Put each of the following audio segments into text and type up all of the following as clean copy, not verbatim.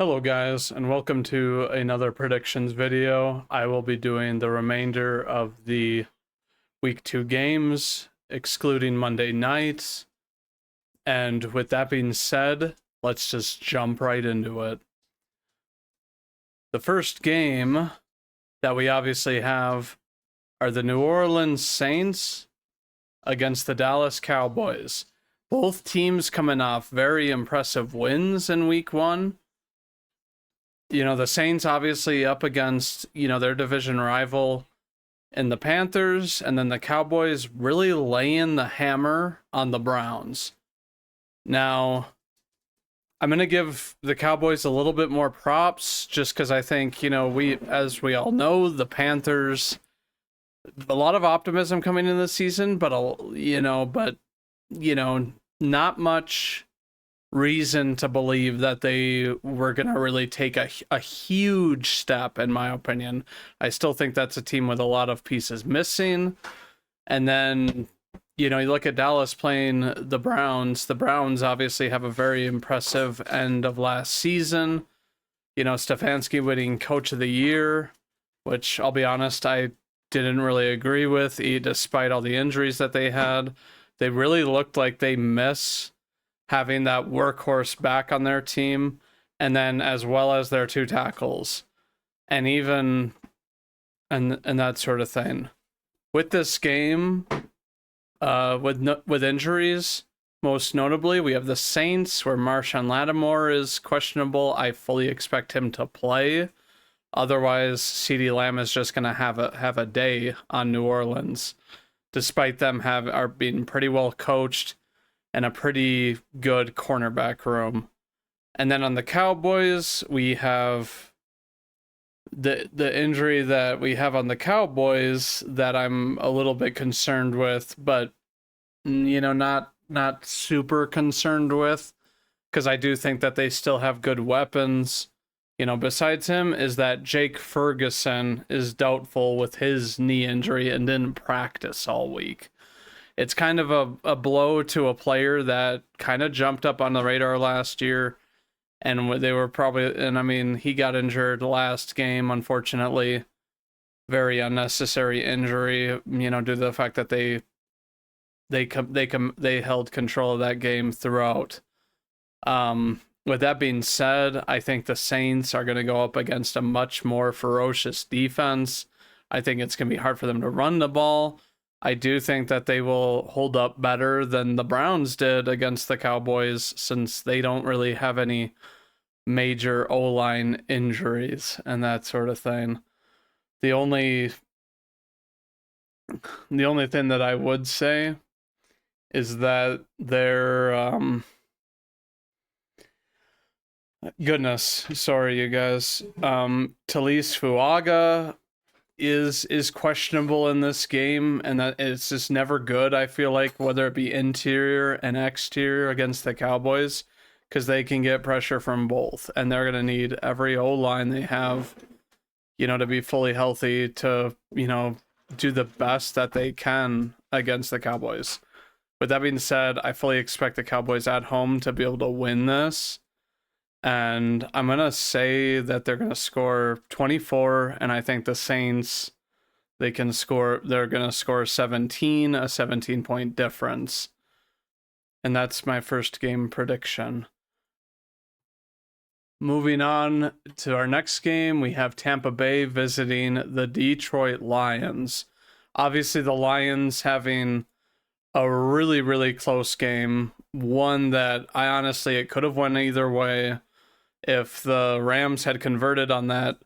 Hello guys, and welcome to another predictions video. I will be doing the remainder of the week 2 games, excluding Monday nights. And with that being said, let's just jump right into it. The first game that we obviously have are the New Orleans Saints against the Dallas Cowboys. Both teams coming off very impressive wins in week 1. The Saints obviously up against, their division rival in the Panthers, and then the Cowboys really laying the hammer on the Browns. Now, I'm going to give the Cowboys a little bit more props just because I think, as we all know, the Panthers, a lot of optimism coming in this season, but not much reason to believe that they were going to really take a huge step, in my opinion. I still think that's a team with a lot of pieces missing. And then, you look at Dallas playing the Browns. The Browns obviously have a very impressive end of last season. Stefanski winning Coach of the Year, which I'll be honest, I didn't really agree with, despite all the injuries that they had. They really looked like they miss having that workhorse back on their team, and then as well as their 2 tackles, and that sort of thing. With this game, with injuries, most notably, we have the Saints, where Marshawn Lattimore is questionable. I fully expect him to play. Otherwise, CeeDee Lamb is just going to have a day on New Orleans, despite them are being pretty well coached and a pretty good cornerback room. And then on the Cowboys, we have the injury that we have on the Cowboys that I'm a little bit concerned with, but not super concerned with, because I do think that they still have good weapons. Besides him, is that Jake Ferguson is doubtful with his knee injury and didn't practice all week. It's kind of a blow to a player that kind of jumped up on the radar last year, and they were probably, and I mean, he got injured last game, unfortunately. Very unnecessary injury, due to the fact that they held control of that game throughout. With that being said, I think the Saints are going to go up against a much more ferocious defense. I think it's going to be hard for them to run the ball. I do think that they will hold up better than the Browns did against the Cowboys, since they don't really have any major O-line injuries and that sort of thing. The only thing that I would say is that their goodness, sorry you guys. Talise Fuaga is questionable in this game, and that it's just never good, I feel like, whether it be interior and exterior against the Cowboys, because they can get pressure from both, and they're going to need every O-line they have, to be fully healthy to, do the best that they can against the Cowboys. With that being said, I fully expect the Cowboys at home to be able to win this. And I'm going to say that they're going to score 24, and I think the Saints, they're going to score 17, a 17-point difference. And that's my first game prediction. Moving on to our next game, we have Tampa Bay visiting the Detroit Lions. Obviously, the Lions having a really, really close game. One that it could have went either way. If the Rams had converted on that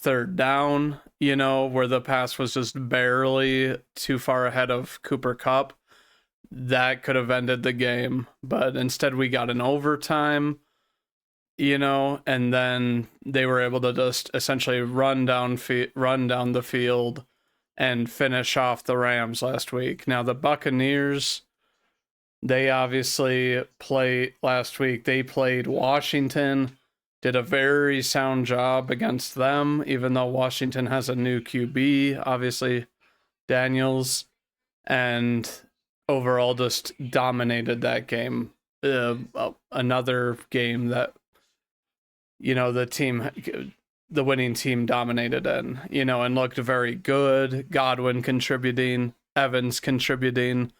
3rd down, where the pass was just barely too far ahead of Cooper Kupp, that could have ended the game. But instead we got an overtime, and then they were able to just essentially run down the field and finish off the Rams last week. Now the Buccaneers, they obviously last week. They played Washington. Did a very sound job against them, even though Washington has a new QB, obviously Daniels, and overall just dominated that game. Another game that the winning team dominated in, and looked very good. Godwin contributing, Evans contributing,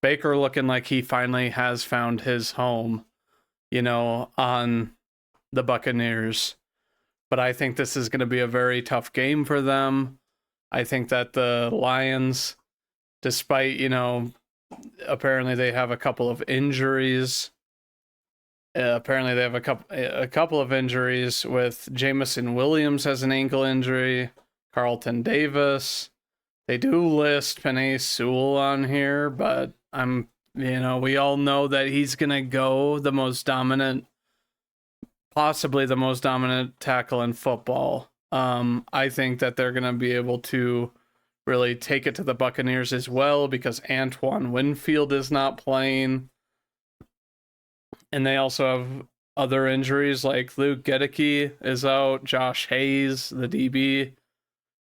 Baker looking like he finally has found his home, on the Buccaneers. But I think this is going to be a very tough game for them. I think that the Lions, despite, apparently they have a couple of injuries. Apparently they have a couple of injuries with Jamison Williams has an ankle injury, Carlton Davis. They do list Penei Sewell on here, but we all know that he's going to go possibly the most dominant tackle in football. I think that they're going to be able to really take it to the Buccaneers as well because Antoine Winfield is not playing. And they also have other injuries like Luke Gedeke is out, Josh Hayes, the DB,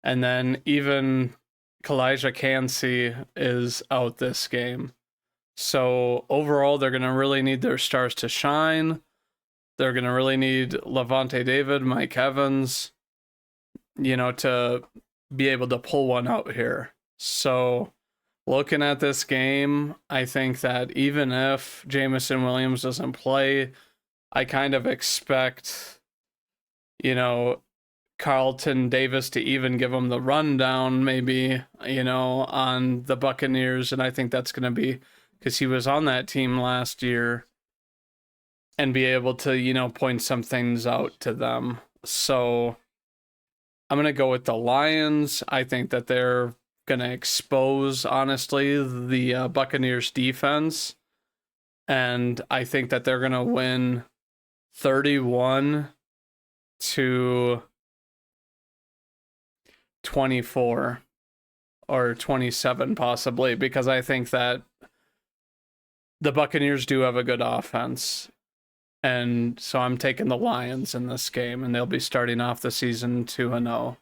and then even Kalijah Kancey is out this game. So overall, they're going to really need their stars to shine. They're going to really need Levante David, Mike Evans, to be able to pull one out here. So looking at this game, I think that even if Jamison Williams doesn't play, I kind of expect, Carlton Davis to even give him the rundown, maybe, on the Buccaneers. And I think that's going to be because he was on that team last year and be able to, point some things out to them. So I'm going to go with the Lions. I think that they're going to expose, honestly, the Buccaneers defense. And I think that they're going to win 31-24 or 27 possibly, because I think that the Buccaneers do have a good offense. And so I'm taking the Lions in this game, and they'll be starting off the season 2-0.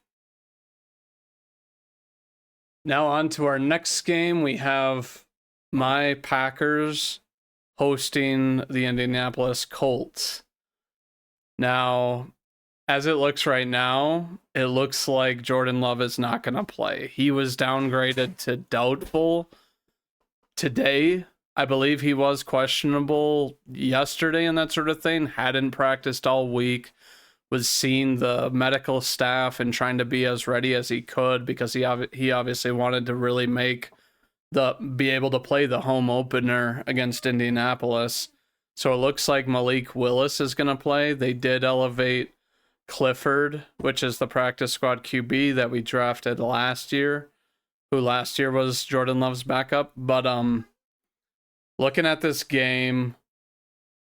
Now on to our next game. We have my Packers hosting the Indianapolis Colts. Now, as it looks right now, it looks like Jordan Love is not going to play. He was downgraded to doubtful today. I believe he was questionable yesterday and that sort of thing. Hadn't practiced all week. Was seeing the medical staff and trying to be as ready as he could because he obviously wanted to really be able to play the home opener against Indianapolis. So it looks like Malik Willis is going to play. They did elevate Clifford, which is the practice squad QB that we drafted last year, who last year was Jordan Love's backup. But looking at this game,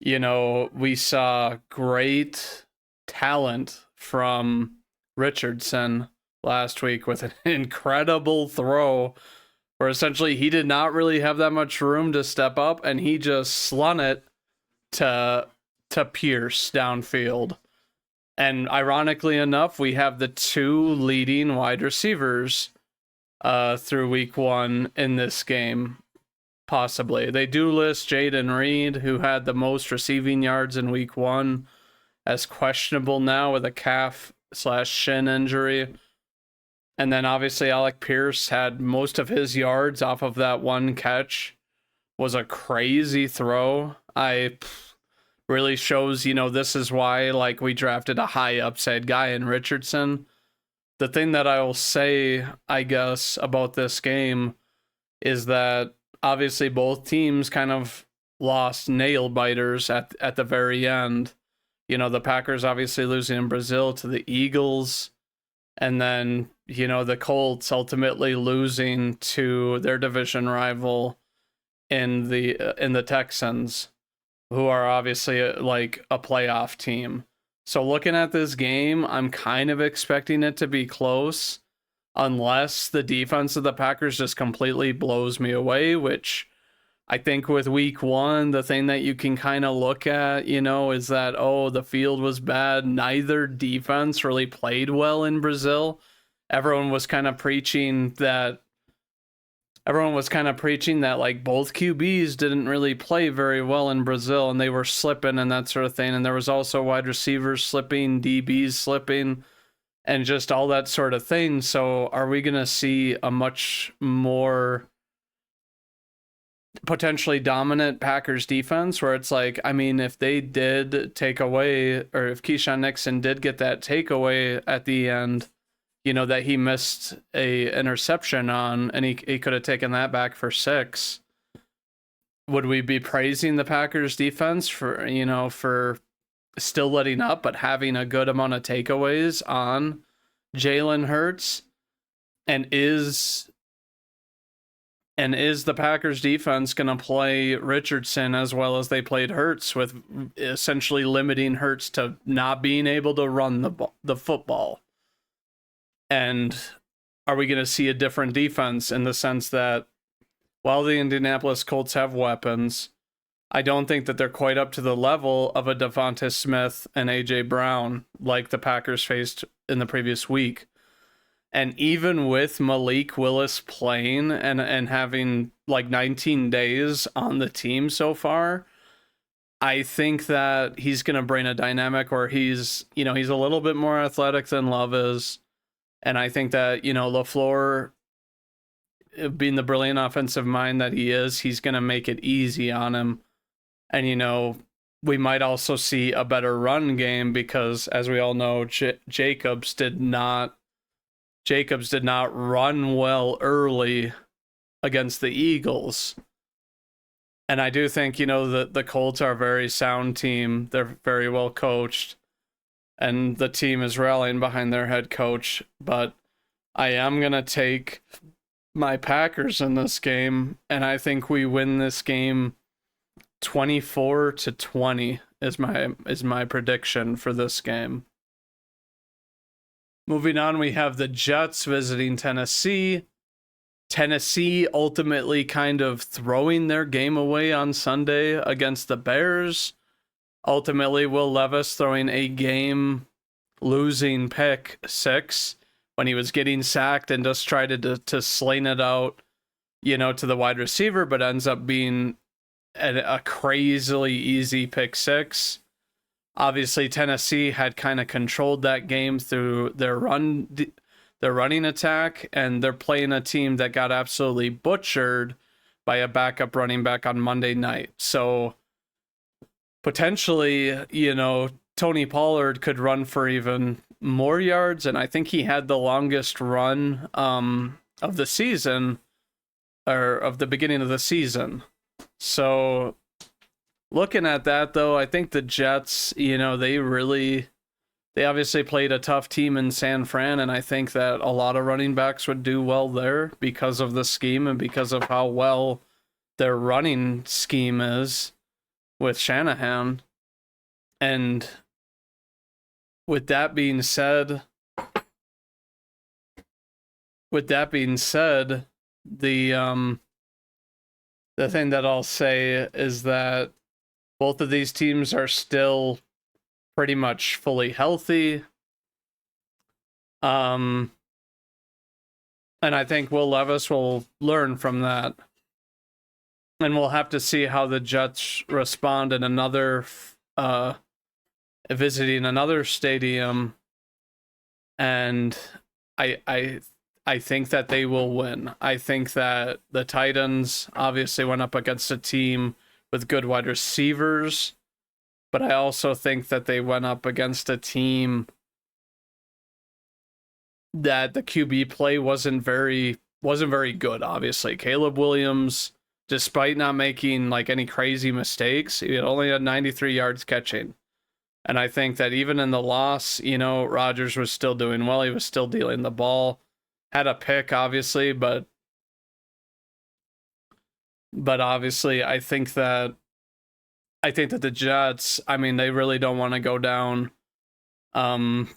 we saw great talent from Richardson last week with an incredible throw where essentially he did not really have that much room to step up and he just slung it to Pierce downfield. And ironically enough, we have the two leading wide receivers through week one in this game, possibly. They do list Jaden Reed, who had the most receiving yards in week one, as questionable now with a calf/shin injury. And then obviously Alec Pierce had most of his yards off of that one catch. Was a crazy throw. Really shows, this is why we drafted a high upside guy in Richardson. The thing that I will say, I guess, about this game is that obviously both teams kind of lost nail biters at the very end. The Packers obviously losing in Brazil to the Eagles, and then, the Colts ultimately losing to their division rival in the Texans, who are obviously a playoff team. So looking at this game, I'm kind of expecting it to be close, unless the defense of the Packers just completely blows me away, which I think with week one, the thing that you can kind of look at, is that, the field was bad. Neither defense really played well in Brazil. Everyone was kind of preaching that everyone was kind of preaching that like both QBs didn't really play very well in Brazil and they were slipping and that sort of thing. And there was also wide receivers slipping, DBs slipping, and just all that sort of thing. So are we going to see a much more potentially dominant Packers defense where it's like, I mean, if they did take away, or if Keyshawn Nixon did get that takeaway at the end, you know, that he missed a interception on, and he could have taken that back for 6. Would we be praising the Packers defense for, you know, for still letting up, but having a good amount of takeaways on Jalen Hurts? And is the Packers defense going to play Richardson as well as they played Hurts, with essentially limiting Hurts to not being able to run the football? And are we going to see a different defense in the sense that while the Indianapolis Colts have weapons, I don't think that they're quite up to the level of a Devonta Smith and A.J. Brown like the Packers faced in the previous week. And even with Malik Willis playing and having like 19 days on the team so far, I think that he's going to bring a dynamic where he's a little bit more athletic than Love is. And I think that, LaFleur, being the brilliant offensive mind that he is, he's going to make it easy on him. And, we might also see a better run game because, as we all know, Jacobs did not run well early against the Eagles. And I do think, the Colts are a very sound team. They're very well coached. And the team is rallying behind their head coach. But I am going to take my Packers in this game. And I think we win this game 24-20 is my prediction for this game. Moving on, we have the Jets visiting Tennessee. Tennessee ultimately kind of throwing their game away on Sunday against the Bears. Ultimately, Will Levis throwing a game-losing pick 6 when he was getting sacked and just tried to sling it out, to the wide receiver, but ends up being a crazily easy pick 6. Obviously, Tennessee had kind of controlled that game through their running attack, and they're playing a team that got absolutely butchered by a backup running back on Monday night. So potentially, Tony Pollard could run for even more yards, and I think he had the longest run of the season, or of the beginning of the season. So looking at that, though, I think the Jets, they obviously played a tough team in San Fran, and I think that a lot of running backs would do well there because of the scheme and because of how well their running scheme is with Shanahan. And with that being said, the thing that I'll say is that both of these teams are still pretty much fully healthy. And I think Will Levis will learn from that. And we'll have to see how the Jets respond in visiting another stadium. And I think that they will win. I think that the Titans obviously went up against a team with good wide receivers, but I also think that they went up against a team that the QB play wasn't very good. Obviously, Caleb Williams, despite not making like any crazy mistakes, he only had 93 yards catching. And I think that even in the loss, Rodgers was still doing well. He was still dealing the ball. Had a pick, obviously, but obviously, I think that the Jets, I mean, they really don't want to go down, 2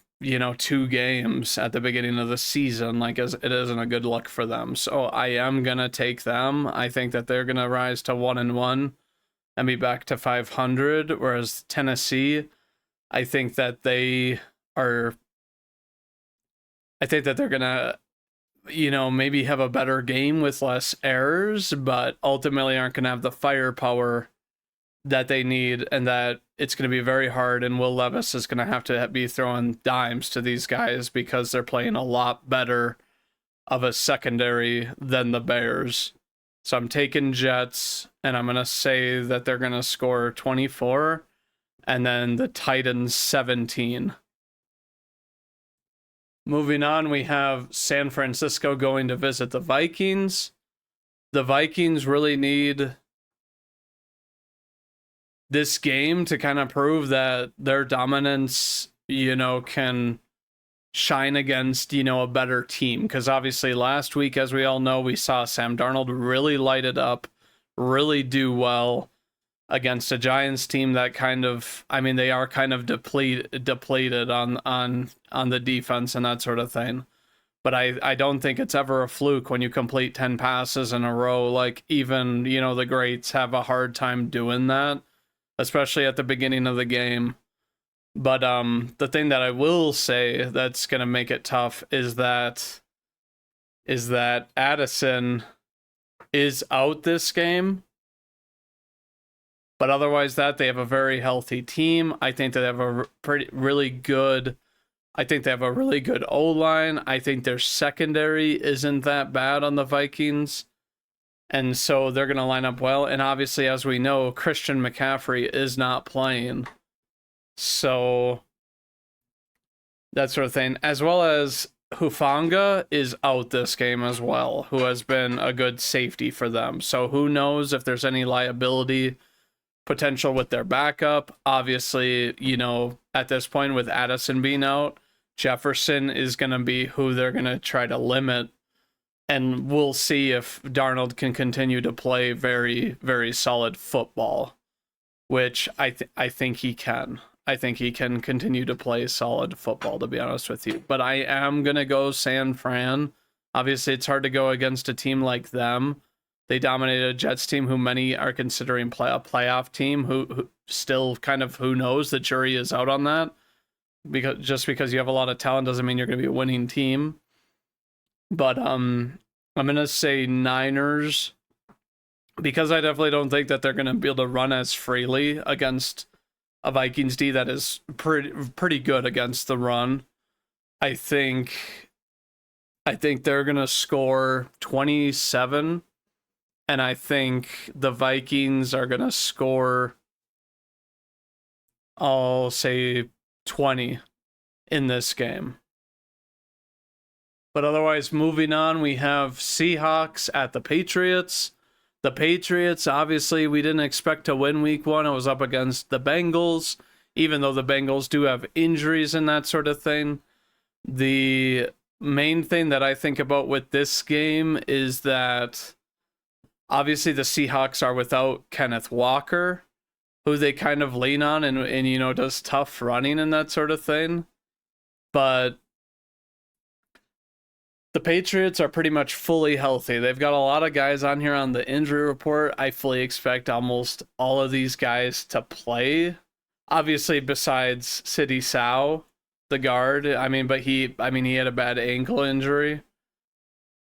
games at the beginning of the season. Like, as it isn't a good look for them. So I am gonna take them. I think that they're gonna rise to 1-1 and be back to 500. Whereas Tennessee, I think that they're gonna maybe have a better game with less errors, but ultimately aren't going to have the firepower that they need, and that it's going to be very hard. And Will Levis is going to have to be throwing dimes to these guys because they're playing a lot better of a secondary than the Bears. So I'm taking Jets, and I'm going to say that they're going to score 24, and then the Titans 17. Moving on, we have San Francisco going to visit the Vikings. The Vikings really need this game to kind of prove that their dominance, can shine against, a better team. Because obviously last week, as we all know, we saw Sam Darnold really light it up, really do well against a Giants team that they are kind of depleted on the defense and that sort of thing. But I don't think it's ever a fluke when you complete 10 passes in a row. Like, even, the greats have a hard time doing that, especially at the beginning of the game. But the thing that I will say that's going to make it tough is that Addison is out this game. But otherwise they have a very healthy team. I think they have a really good O-line. I think their secondary isn't that bad on the Vikings. And so they're going to line up well. And obviously, as we know, Christian McCaffrey is not playing. So that sort of thing. As well as Hufanga is out this game as well, who has been a good safety for them. So who knows if there's any liability potential with their backup. Obviously, at this point with Addison being out, Jefferson is going to be who they're going to try to limit. And we'll see if Darnold can continue to play very, very solid football, which I think he can. I think he can continue to play solid football, to be honest with you. But I am going to go San Fran. Obviously, it's hard to go against a team like them. They dominated a Jets team who many are considering a playoff team, who still kind of, who knows, the jury is out on that. Because you have a lot of talent doesn't mean you're going to be a winning team. But I'm going to say Niners, because I definitely don't think that they're going to be able to run as freely against a Vikings D that is pretty good against the run. I think they're going to score 27, and I think the Vikings are going to score, I'll say 20 in this game. But otherwise, moving on, we have Seahawks at the Patriots. The Patriots, obviously, we didn't expect to win week one. It was up against the Bengals, even though the Bengals do have injuries and that sort of thing. The main thing that I think about with this game is that obviously the Seahawks are without Kenneth Walker, who they kind of lean on and does tough running and that sort of thing. But the Patriots are pretty much fully healthy. They've got a lot of guys on here on the injury report. I fully expect almost all of these guys to play. Obviously, besides Sidi Sow, the guard. But he had a bad ankle injury.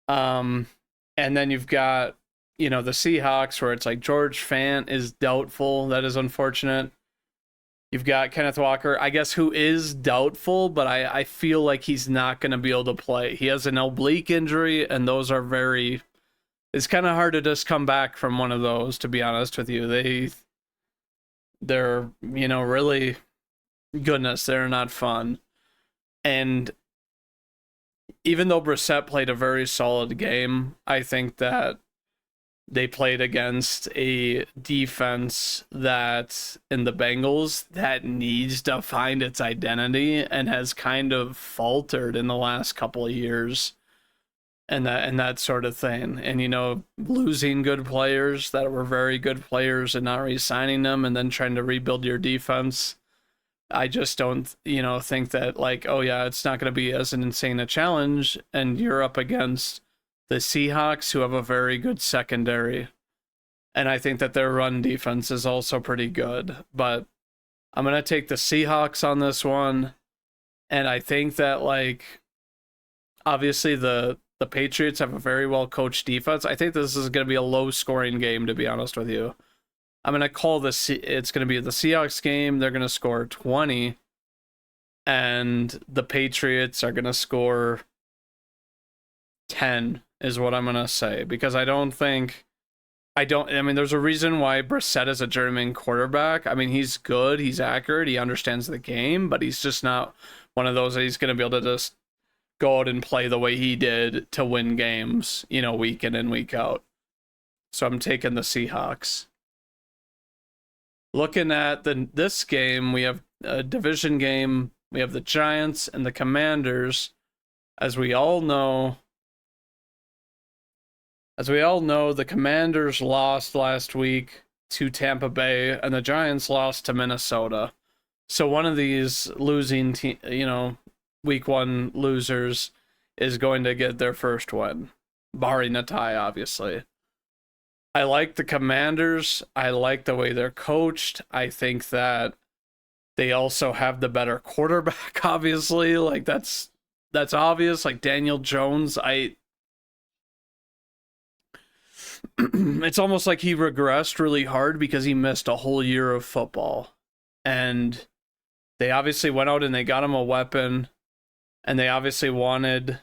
And then you've got, the Seahawks, where it's like George Fant is doubtful. That is unfortunate. You've got Kenneth Walker, I guess, who is doubtful, but I feel like he's not going to be able to play. He has an oblique injury, and those are it's kind of hard to just come back from one of those, to be honest with you. They're, really, goodness, they're not fun. And even though Brissett played a very solid game, I think that they played against a defense that, in the Bengals, that needs to find its identity and has kind of faltered in the last couple of years, and that sort of thing. And, losing good players that were very good players and not re-signing them and then trying to rebuild your defense. I just don't, think that, like, oh yeah, it's not going to be as an insane a challenge, and you're up against the Seahawks, who have a very good secondary. And I think that their run defense is also pretty good. But I'm going to take the Seahawks on this one. And I think that, obviously the The Patriots have a very well coached defense. I think this is going to be a low scoring game, to be honest with you. I'm going to call this, it's going to be the Seahawks game. They're going to score 20, and the Patriots are going to score 10, is what I'm going to say, because I mean, there's a reason why Brissett is a journeyman quarterback. I mean, he's good, he's accurate, he understands the game, but he's just not one of those that he's going to be able to just go out and play the way he did to win games, week in and week out. So I'm taking the Seahawks. Looking at this game, we have a division game. We have the Giants and the Commanders. As we all know, the Commanders lost last week to Tampa Bay, and the Giants lost to Minnesota. So one of these losing week one losers is going to get their first win, barring a tie, obviously. I like the Commanders. I like the way they're coached. I think that they also have the better quarterback, obviously. Like, that's obvious. Like, Daniel Jones, it's almost like he regressed really hard because he missed a whole year of football. And they obviously went out and they got him a weapon. And they obviously wanted...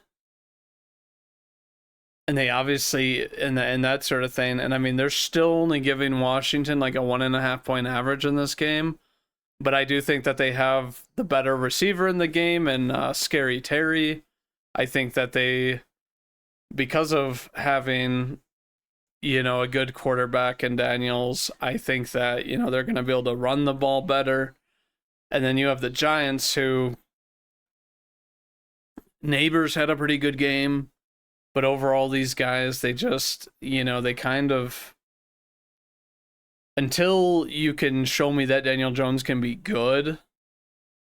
And they obviously, and that sort of thing. And I mean, they're still only giving Washington like a 1.5 point average in this game. But I do think that they have the better receiver in the game, and Scary Terry. I think that because of having, a good quarterback in Daniels, I think that, they're going to be able to run the ball better. And then you have the Giants, who Neighbors had a pretty good game. But overall, these guys, they just, they kind of, until you can show me that Daniel Jones can be good,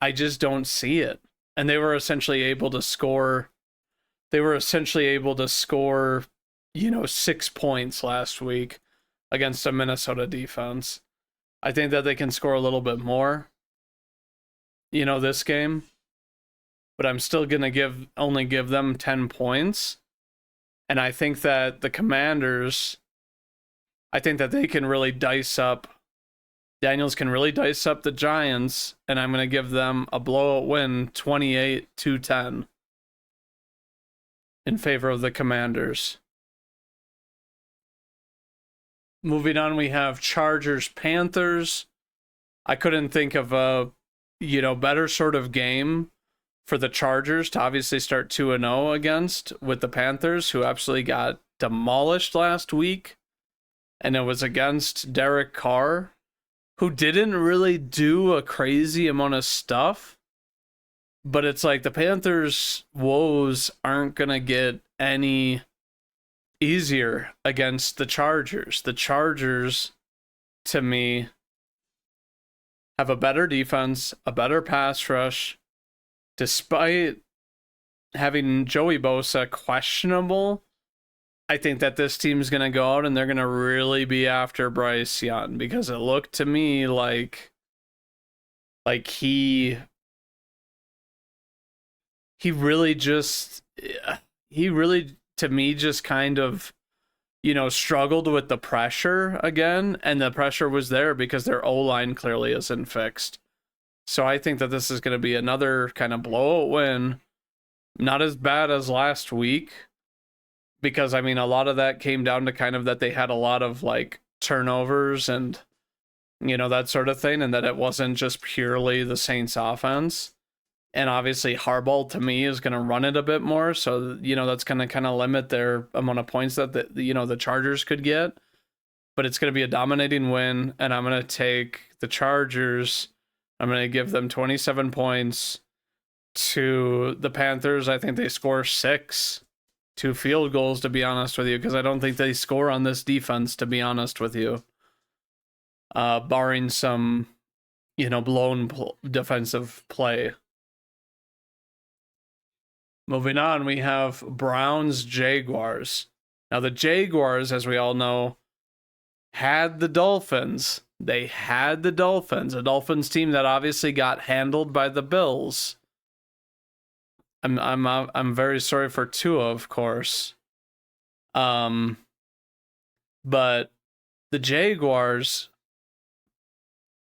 I just don't see it. And they were essentially able to score, 6 points last week against a Minnesota defense. I think that they can score a little bit more, this game. But I'm still going to only give them 10 points. And I think that the Commanders, I think that they can really dice up, Daniels can really dice up the Giants, and I'm going to give them a blowout win, 28-10, in favor of the Commanders. Moving on, we have Chargers-Panthers. I couldn't think of a, better sort of game for the Chargers to obviously start 2-0 against, with the Panthers, who absolutely got demolished last week. And it was against Derek Carr, who didn't really do a crazy amount of stuff. But it's like the Panthers' woes aren't going to get any easier against the Chargers. The Chargers, to me, have a better defense, a better pass rush. Despite having Joey Bosa questionable, I think that this team's going to go out and they're going to really be after Bryce Young, because it looked to me like he really to me just kind of, struggled with the pressure again, and the pressure was there because their O-line clearly isn't fixed. So I think that this is going to be another kind of blowout win. Not as bad as last week, because, I mean, a lot of that came down to kind of that they had a lot of, turnovers and, that sort of thing, and that it wasn't just purely the Saints offense. And obviously Harbaugh, to me, is going to run it a bit more, so, that's going to kind of limit their amount of points that, the Chargers could get. But it's going to be a dominating win, and I'm going to take the Chargers. I'm going to give them 27 points to the Panthers. I think they score 6, 2 field goals, to be honest with you, because I don't think they score on this defense, to be honest with you. Barring some, blown defensive play. Moving on, we have Browns-Jaguars. Now, the Jaguars, as we all know, had the Dolphins. They had the Dolphins, a Dolphins team that obviously got handled by the Bills. I'm very sorry for Tua, of course. Um, but the Jaguars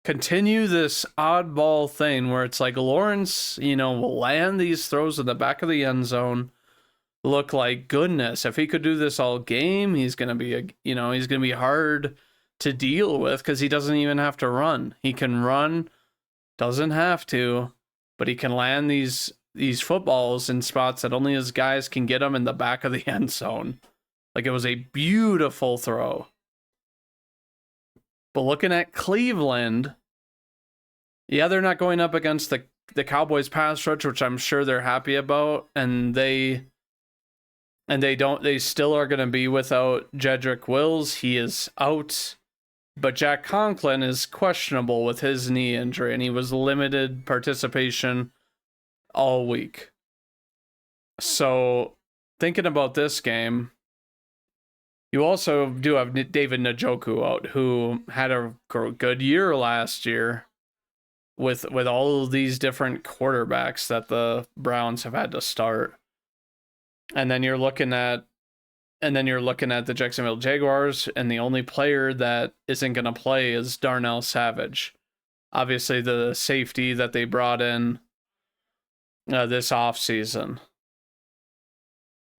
continue this oddball thing where it's like Lawrence, will land these throws in the back of the end zone, look like goodness. If he could do this all game, he's gonna be he's gonna be hard to deal with because he doesn't even have to run. He can run, doesn't have to, but he can land these footballs in spots that only his guys can get them in the back of the end zone. Like, it was a beautiful throw. But looking at Cleveland, yeah, they're not going up against the Cowboys pass rush, which I'm sure they're happy about, and they still are going to be without Jedrick Wills. He is out. But Jack Conklin is questionable with his knee injury, and he was limited participation all week. So, thinking about this game, you also do have David Njoku out, who had a good year last year with all of these different quarterbacks that the Browns have had to start. And then you're looking at the Jacksonville Jaguars, and the only player that isn't going to play is Darnell Savage. Obviously, the safety that they brought in this offseason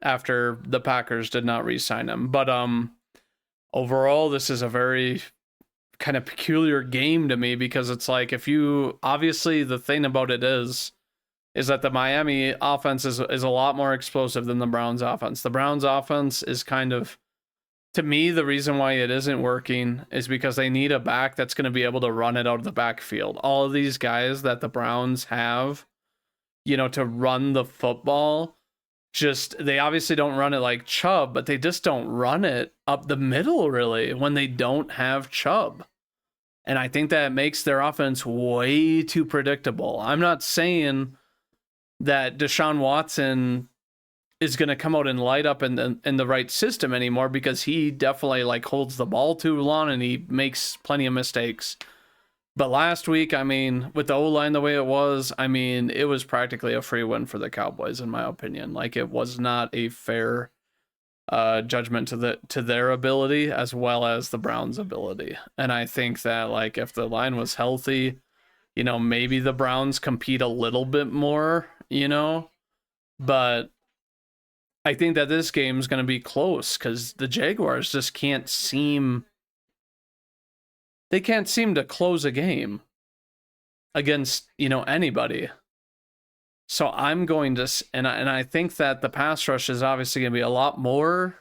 after the Packers did not re-sign him. But overall, this is a very kind of peculiar game to me, because it's like, obviously the thing about it is that the Miami offense is a lot more explosive than the Browns offense. The Browns offense is kind of, to me, the reason why it isn't working is because they need a back that's going to be able to run it out of the backfield. All of these guys that the Browns have, to run the football, they obviously don't run it like Chubb, but they just don't run it up the middle, really, when they don't have Chubb. And I think that makes their offense way too predictable. I'm not saying that Deshaun Watson is going to come out and light up in the right system anymore, because he definitely holds the ball too long and he makes plenty of mistakes. But last week, with the O-line the way it was, it was practically a free win for the Cowboys, in my opinion. It was not a fair judgment to their ability as well as the Browns' ability. And I think that, if the line was healthy, maybe the Browns compete a little bit more, but I think that this game is going to be close because the Jaguars just can't seem to close a game against, anybody. So I'm going to, and I think that the pass rush is obviously going to be a lot more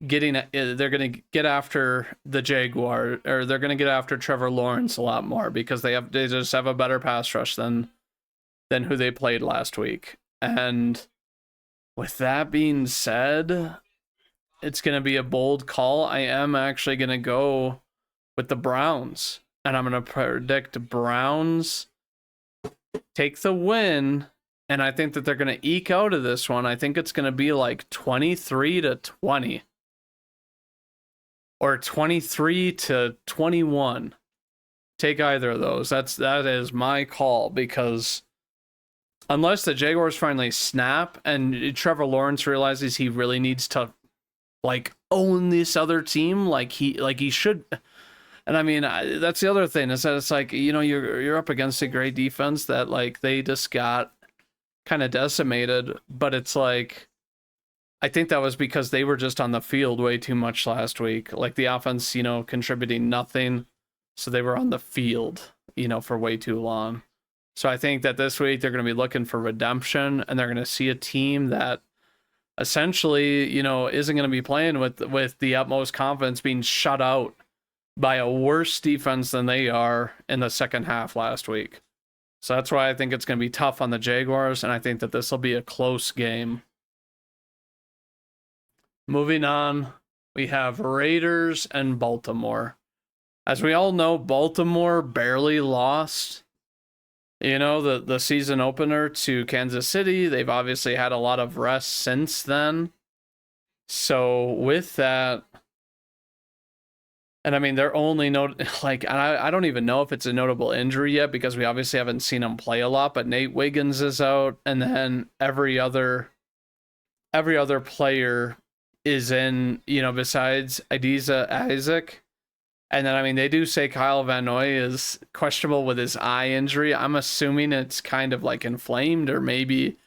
they're going to get after the Jaguar, or they're going to get after Trevor Lawrence a lot more, because they just have a better pass rush than who they played last week. And with that being said, it's going to be a bold call. I am actually going to go with the Browns, and I'm going to predict Browns take the win, and I think that they're going to eke out of this one. I think it's going to be 23-20 or 23-21. Take either of those. That is my call, because unless the Jaguars finally snap and Trevor Lawrence realizes he really needs to own this other team like he should. And that's the other thing, is that it's you're up against a great defense that they just got kind of decimated, but it's I think that was because they were just on the field way too much last week. The offense, contributing nothing, so they were on the field, for way too long. So I think that this week they're going to be looking for redemption, and they're going to see a team that essentially, isn't going to be playing with the utmost confidence, being shut out by a worse defense than they are in the second half last week. So that's why I think it's going to be tough on the Jaguars, and I think that this will be a close game. Moving on, we have Raiders and Baltimore. As we all know, Baltimore barely lost, the season opener to Kansas City. They've obviously had a lot of rest since then. So with that, And I mean, they're only like, and I don't even know if it's a notable injury yet because we obviously haven't seen him play a lot. But Nate Wiggins is out, and then every other player is in, besides Adiza Isaac. And then, I mean, they do say Kyle Van Noy is questionable with his eye injury. I'm assuming it's kind of like inflamed, or maybe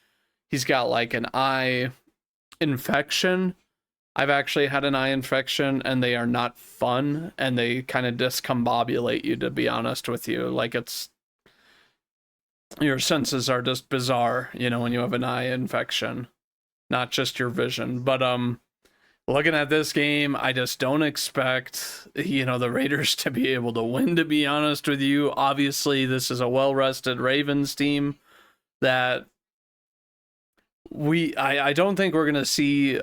he's got like an eye infection. I've actually had an eye infection and they are not fun and they kind of discombobulate you, to be honest with you. Like, it's your senses are just bizarre, when you have an eye infection, not just your vision. But looking at this game, I just don't expect, the Raiders to be able to win, to be honest with you. Obviously, this is a well-rested Ravens team that I don't think we're going to see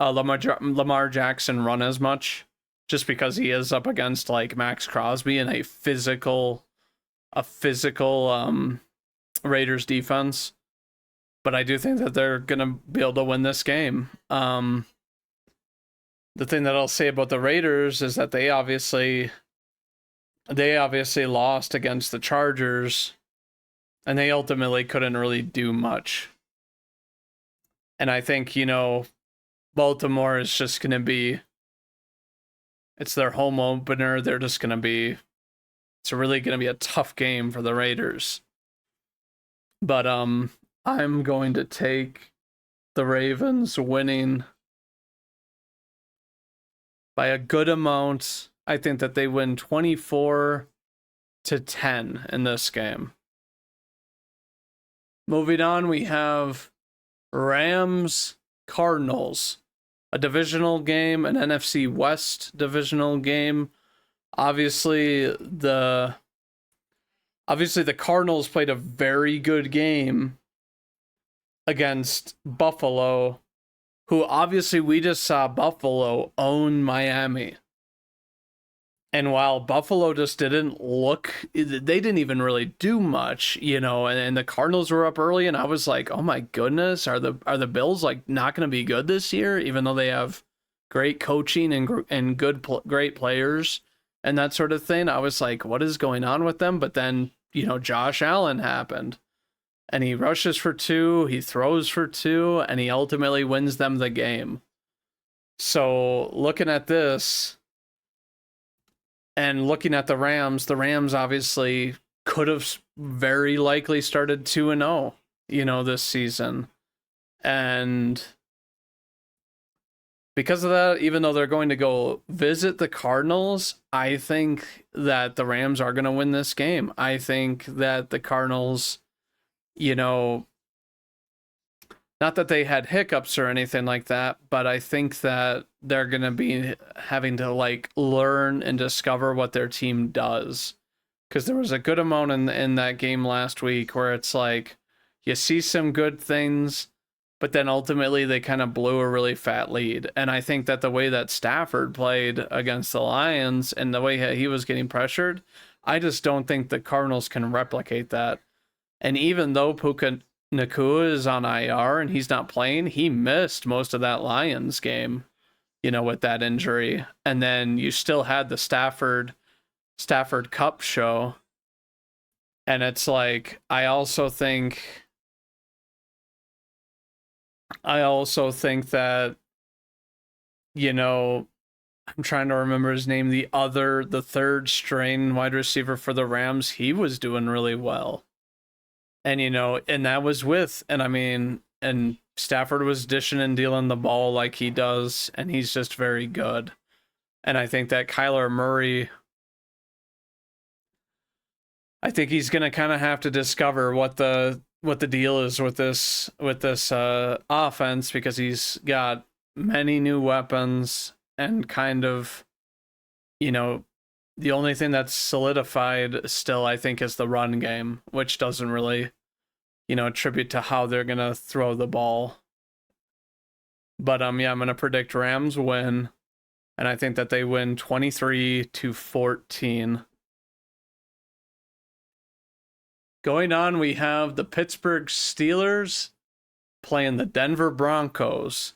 Lamar Jackson run as much, just because he is up against like Max Crosby and a physical Raiders defense. But I do think that they're gonna be able to win this game. The thing that I'll say about the Raiders is that they obviously lost against the Chargers, and they ultimately couldn't really do much. And I think, Baltimore is just going to be, it's their home opener. It's really going to be a tough game for the Raiders. But I'm going to take the Ravens winning by a good amount. I think that they win 24-10 in this game. Moving on, we have Rams Cardinals, a divisional game, an NFC West divisional game. Obviously the Cardinals played a very good game against Buffalo, who obviously we just saw Buffalo own Miami. And while Buffalo just they didn't even really do much, and the Cardinals were up early, and I was like, oh my goodness, are the Bills like not going to be good this year, even though they have great coaching and great players and that sort of thing. I was like, what is going on with them? But then, Josh Allen happened, and he rushes for 2, he throws for 2, and he ultimately wins them the game. So looking at this, and looking at the Rams obviously could have very likely started 2-0, this season. And because of that, even though they're going to go visit the Cardinals, I think that the Rams are going to win this game. I think that the Cardinals, not that they had hiccups or anything like that, but I think that they're going to be having to like learn and discover what their team does. Because there was a good amount in that game last week where it's like you see some good things, but then ultimately they kind of blew a really fat lead. And I think that the way that Stafford played against the Lions and the way he was getting pressured, I just don't think the Cardinals can replicate that. And even though Puka Nacua is on IR and he's not playing, he missed most of that Lions game, with that injury. And then you still had the Stafford Cup show. And it's like, I also think that, I'm trying to remember his name, the third string wide receiver for the Rams, he was doing really well. And, and that was and Stafford was dishing and dealing the ball like he does, and he's just very good. And I think that Kyler Murray, I think he's going to kind of have to discover what the deal is with this offense, because he's got many new weapons and kind of, the only thing that's solidified still, I think, is the run game, which doesn't really, attribute to how they're going to throw the ball. But I'm going to predict Rams win, and I think that they win 23-14. Going on, we have the Pittsburgh Steelers playing the Denver Broncos.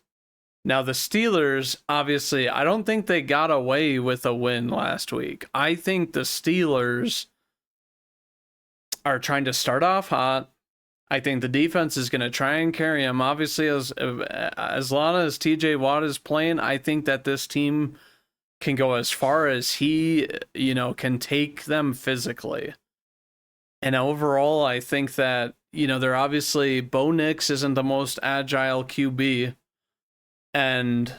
Now, the Steelers, obviously, I don't think they got away with a win last week. I think the Steelers are trying to start off hot. I think the defense is going to try and carry them. Obviously, as long as TJ Watt is playing, I think that this team can go as far as he, can take them physically. And overall, I think that, they're obviously, Bo Nix isn't the most agile QB. And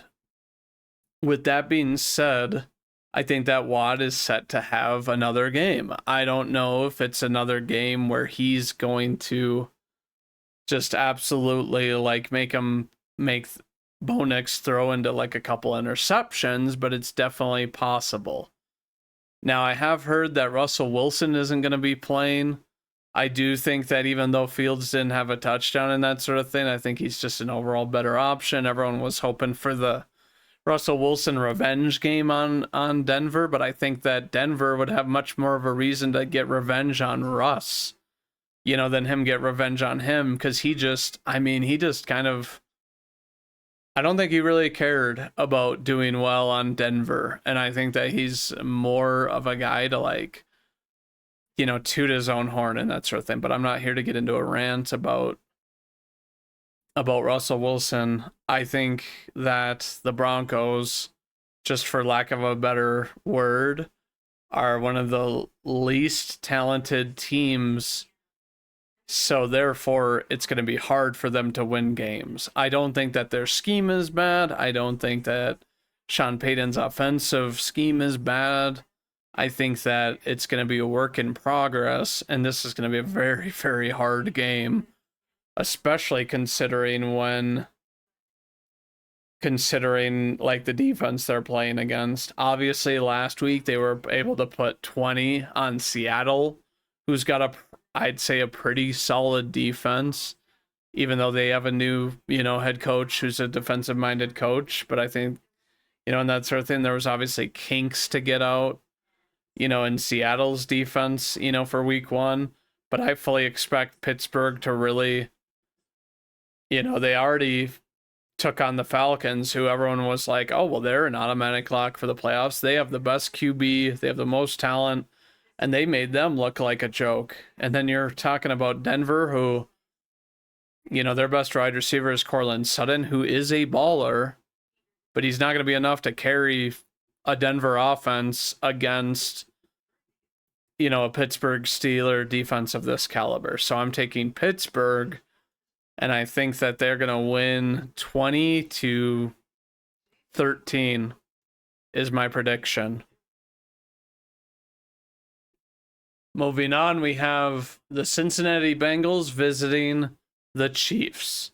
with that being said, I think that Watt is set to have another game. I don't know if it's another game where he's going to just absolutely make Bo Nix throw into like a couple interceptions, but it's definitely possible. Now, I have heard that Russell Wilson isn't going to be playing. I do think that even though Fields didn't have a touchdown and that sort of thing, I think he's just an overall better option. Everyone was hoping for the Russell Wilson revenge game on Denver, but I think that Denver would have much more of a reason to get revenge on Russ, than him get revenge on him, because he just kind of, I don't think he really cared about doing well on Denver, and I think that he's more of a guy to toot his own horn and that sort of thing. But I'm not here to get into a rant about Russell Wilson. I think that the Broncos, just for lack of a better word, are one of the least talented teams. So therefore, it's going to be hard for them to win games. I don't think that their scheme is bad. I don't think that Sean Payton's offensive scheme is bad. I think that it's going to be a work in progress, and this is going to be a very, very hard game, especially considering the defense they're playing against. Obviously, last week they were able to put 20 on Seattle, who's got I'd say a pretty solid defense, even though they have a new, head coach who's a defensive-minded coach. But I think, and that sort of thing, there was obviously kinks to get out, in Seattle's defense, for week one. But I fully expect Pittsburgh to really, they already took on the Falcons, who everyone was like, oh, well, they're an automatic lock for the playoffs. They have the best QB. They have the most talent. And they made them look like a joke. And then you're talking about Denver, who, their best wide receiver is Cortland Sutton, who is a baller, but he's not going to be enough to carry a Denver offense against, a Pittsburgh Steeler defense of this caliber. So I'm taking Pittsburgh, and I think that they're going to win 20-13 is my prediction. Moving on, we have the Cincinnati Bengals visiting the Chiefs.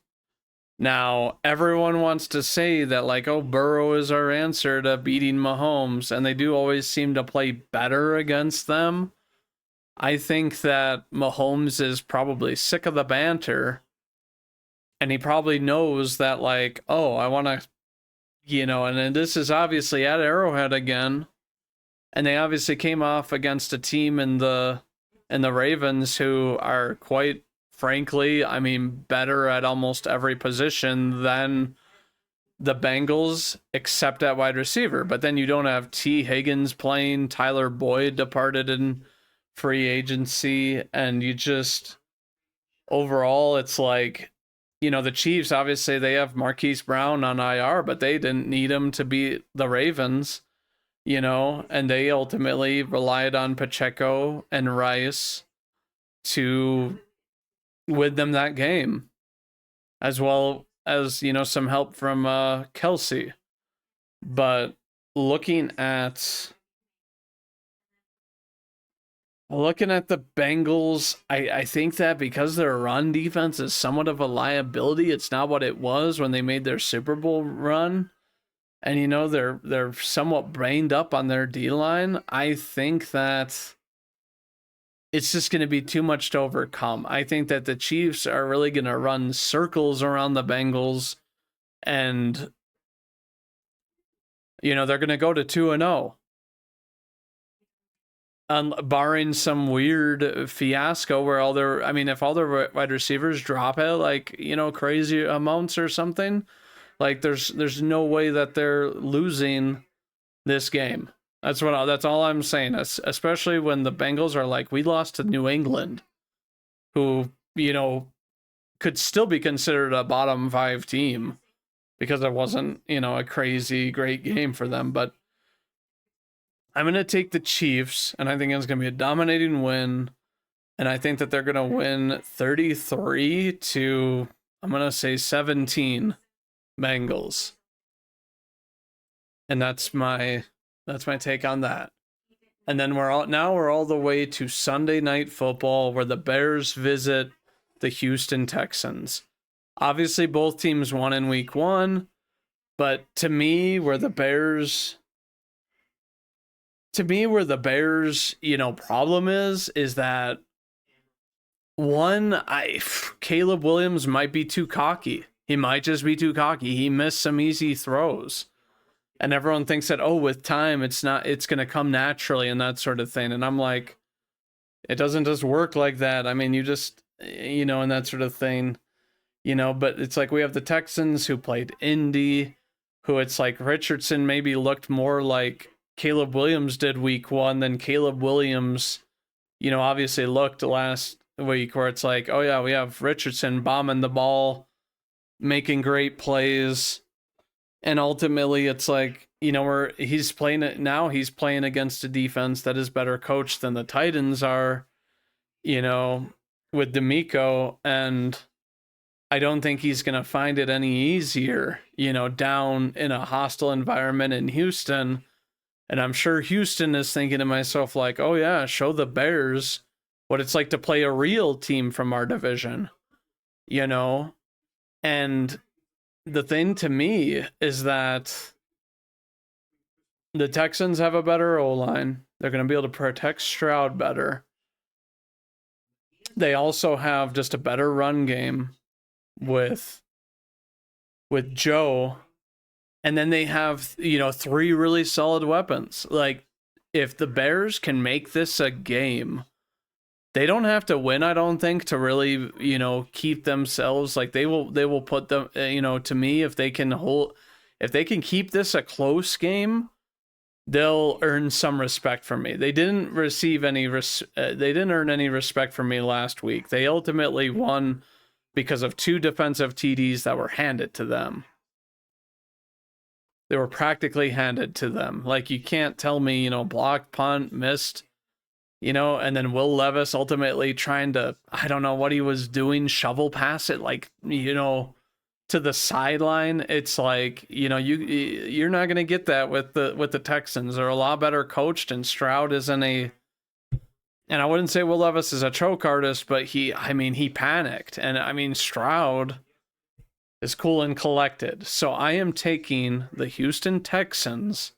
Now, everyone wants to say that, Burrow is our answer to beating Mahomes, and they do always seem to play better against them. I think that Mahomes is probably sick of the banter, and he probably knows that, I want to, and this is obviously at Arrowhead again. And they obviously came off against a team in the Ravens who are quite frankly, better at almost every position than the Bengals, except at wide receiver. But then you don't have T. Higgins playing. Tyler Boyd departed in free agency. And you just, overall, it's the Chiefs, obviously they have Marquise Brown on IR, but they didn't need him to beat the Ravens. And they ultimately relied on Pacheco and Rice to win them that game, as well as, some help from Kelsey. But looking at the Bengals, I think that because their run defense is somewhat of a liability, it's not what it was when they made their Super Bowl run. And, they're somewhat brained up on their D-line. I think that it's just going to be too much to overcome. I think that the Chiefs are really going to run circles around the Bengals. And, they're going to go to 2-0. Barring some weird fiasco where if all their wide receivers drop it, crazy amounts or something, Like there's no way that they're losing this game. That's all I'm saying. Especially when the Bengals are like, we lost to New England, who, could still be considered a bottom 5 team because it wasn't, a crazy great game for them. But I'm going to take the Chiefs, and I think it's going to be a dominating win. And I think that they're going to win 33 to, I'm going to say 17 Bengals. And that's my take on that. And then we're all the way to Sunday Night Football, where the Bears visit the Houston Texans. Obviously, both teams won in week 1, but to me, where the Bears, problem is that one, Caleb Williams might be too cocky. He might just be too cocky. He missed some easy throws. And everyone thinks that, with time, it's going to come naturally and that sort of thing. And I'm like, it doesn't just work like that. I mean, you just, and that sort of thing, but it's like we have the Texans who played Indy, who it's like Richardson maybe looked more like Caleb Williams did week 1 than Caleb Williams, obviously looked last week, where it's like, oh yeah, we have Richardson bombing the ball, making great plays. And ultimately, it's like, where he's playing against a defense that is better coached than the Titans are, with D'Amico. And I don't think he's going to find it any easier, down in a hostile environment in Houston. And I'm sure Houston is thinking to myself, like, oh yeah, show the Bears what it's like to play a real team from our division, And the thing to me is that the Texans have a better O-line. They're going to be able to protect Stroud better. They also have just a better run game with Joe. And then they have, 3 really solid weapons. Like, if the Bears can make this a game, they don't have to win, I don't think, to really, keep themselves. Like, they will put them, to me, if they can keep this a close game, they'll earn some respect from me. They didn't receive they didn't earn any respect from me last week. They ultimately won because of 2 defensive TDs that were handed to them. They were practically handed to them. Like, you can't tell me, blocked, punt, missed, and then Will Levis ultimately trying to, I don't know what he was doing, shovel pass it, like, to the sideline. It's like, you're not going to get that with the Texans. They're a lot better coached, and Stroud isn't and I wouldn't say Will Levis is a choke artist, but he panicked. And Stroud is cool and collected. So I am taking the Houston Texans.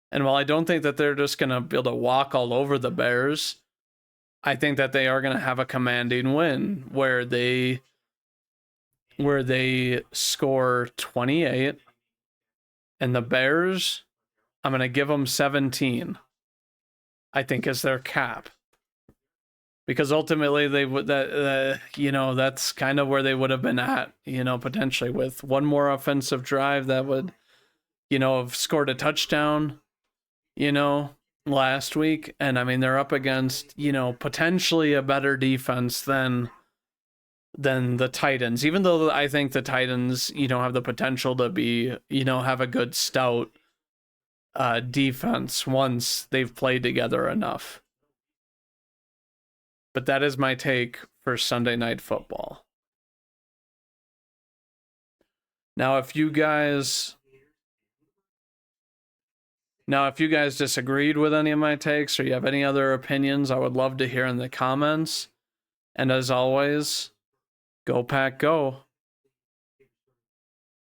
And while I don't think that they're just going to be able to walk all over the Bears, I think that they are going to have a commanding win where they score 28, and the Bears, I'm going to give them 17, I think, is their cap. Because ultimately they would that's kind of where they would have been at, potentially with one more offensive drive that would, have scored a touchdown, last week. And they're up against, potentially a better defense than the Titans, even though I think the Titans, have the potential to be, have a good stout defense once they've played together enough. But that is my take for Sunday Night Football. Now, if you guys disagreed with any of my takes, or you have any other opinions, I would love to hear in the comments. And as always, go Pack Go.